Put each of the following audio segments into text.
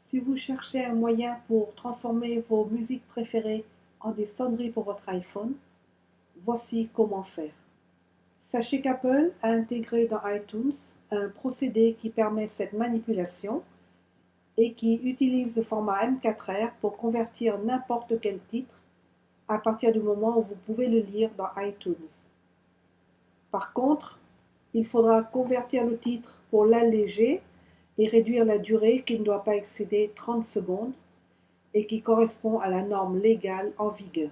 Si vous cherchez un moyen pour transformer vos musiques préférées en des sonneries pour votre iPhone, voici comment faire. Sachez qu'Apple a intégré dans iTunes un procédé qui permet cette manipulation et qui utilise le format M4R pour convertir n'importe quel titre à partir du moment où vous pouvez le lire dans iTunes. Par contre, il faudra convertir le titre pour l'alléger et réduire la durée qui ne doit pas excéder 30 secondes et qui correspond à la norme légale en vigueur.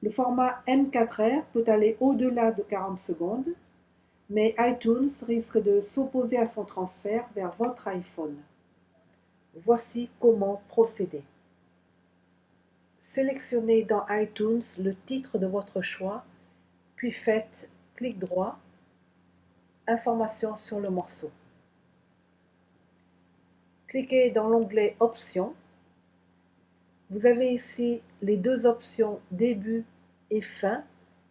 Le format M4R peut aller au-delà de 40 secondes, mais iTunes risque de s'opposer à son transfert vers votre iPhone. Voici comment procéder. Sélectionnez dans iTunes le titre de votre choix, puis faites clic droit, Informations sur le morceau. Cliquez dans l'onglet Options. Vous avez ici les deux options Début et Fin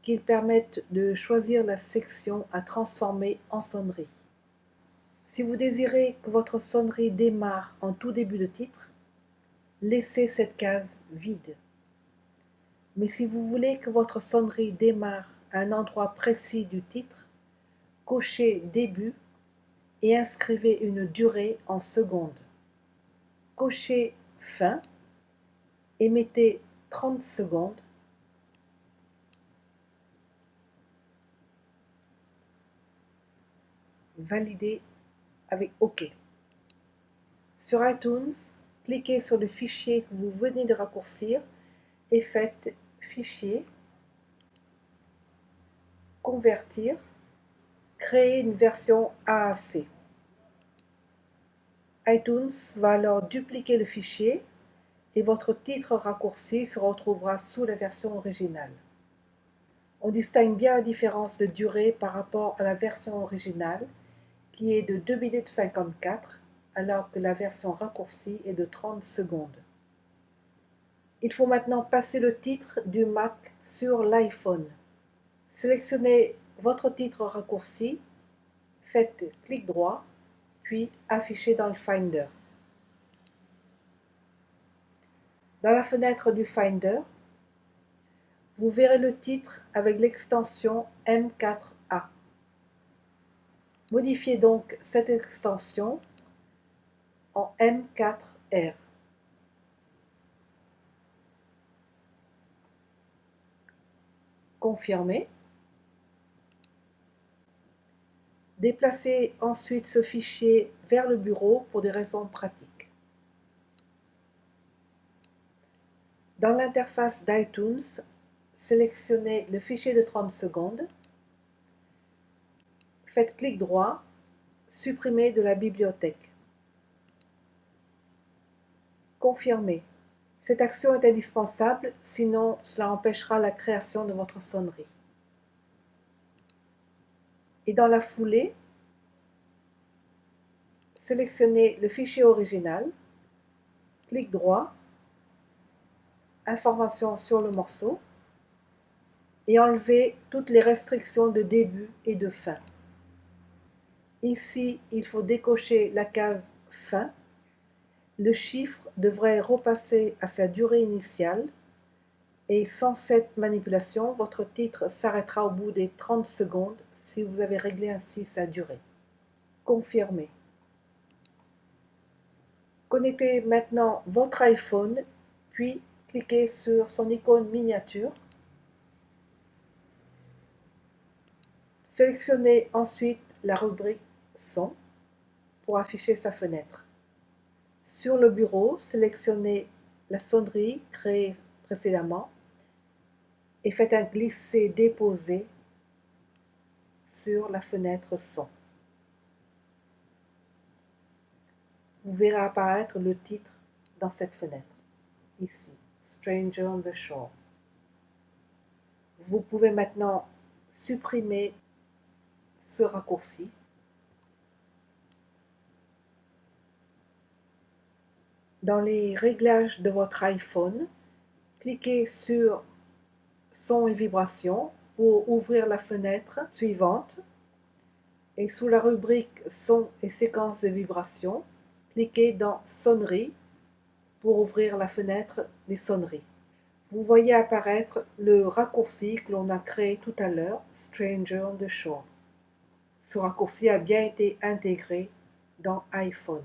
qui permettent de choisir la section à transformer en sonnerie. Si vous désirez que votre sonnerie démarre en tout début de titre, laissez cette case vide. Mais si vous voulez que votre sonnerie démarre à un endroit précis du titre, cochez Début et inscrivez une durée en secondes. Cochez Fin et mettez 30 secondes. Validez avec OK. Sur iTunes, cliquez sur le fichier que vous venez de raccourcir et faites Fichier, Convertir, créer une version AAC. iTunes va alors dupliquer le fichier et votre titre raccourci se retrouvera sous la version originale. On distingue bien la différence de durée par rapport à la version originale qui est de 2 minutes 54 alors que la version raccourcie est de 30 secondes. Il faut maintenant passer le titre du Mac sur l'iPhone. Sélectionnez votre titre raccourci, faites clic droit, puis afficher dans le Finder. Dans la fenêtre du Finder, vous verrez le titre avec l'extension M4A. Modifiez donc cette extension en M4R. Confirmez. Déplacez ensuite ce fichier vers le bureau pour des raisons pratiques. Dans l'interface d'iTunes, sélectionnez le fichier de 30 secondes, faites clic droit, Supprimer de la bibliothèque. Confirmez. Cette action est indispensable, sinon cela empêchera la création de votre sonnerie. Et dans la foulée, sélectionnez le fichier original, clic droit, Informations sur le morceau et enlevez toutes les restrictions de début et de fin. Ici, il faut décocher la case Fin. Le chiffre devrait repasser à sa durée initiale et sans cette manipulation, votre titre s'arrêtera au bout des 30 secondes si vous avez réglé ainsi sa durée. Confirmez. Connectez maintenant votre iPhone, puis cliquez sur son icône miniature. Sélectionnez ensuite la rubrique Son pour afficher sa fenêtre. Sur le bureau, sélectionnez la sonnerie créée précédemment et faites un glisser-déposer sur la fenêtre Son. Vous verrez apparaître le titre dans cette fenêtre, ici, Stranger on the Shore. Vous pouvez maintenant supprimer ce raccourci. Dans les réglages de votre iPhone, cliquez sur Son et vibrations pour ouvrir la fenêtre suivante et sous la rubrique Sons et séquences de vibrations, cliquez dans Sonneries pour ouvrir la fenêtre des sonneries. Vous voyez apparaître le raccourci que l'on a créé tout à l'heure, Stranger on the Shore. Ce raccourci a bien été intégré dans iPhone.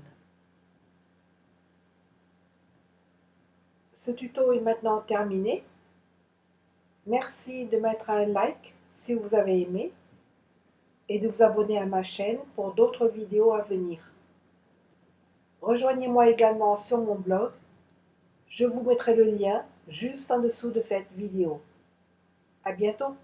Ce tuto est maintenant terminé. Merci de mettre un like si vous avez aimé et de vous abonner à ma chaîne pour d'autres vidéos à venir. Rejoignez-moi également sur mon blog. Je vous mettrai le lien juste en dessous de cette vidéo. À bientôt!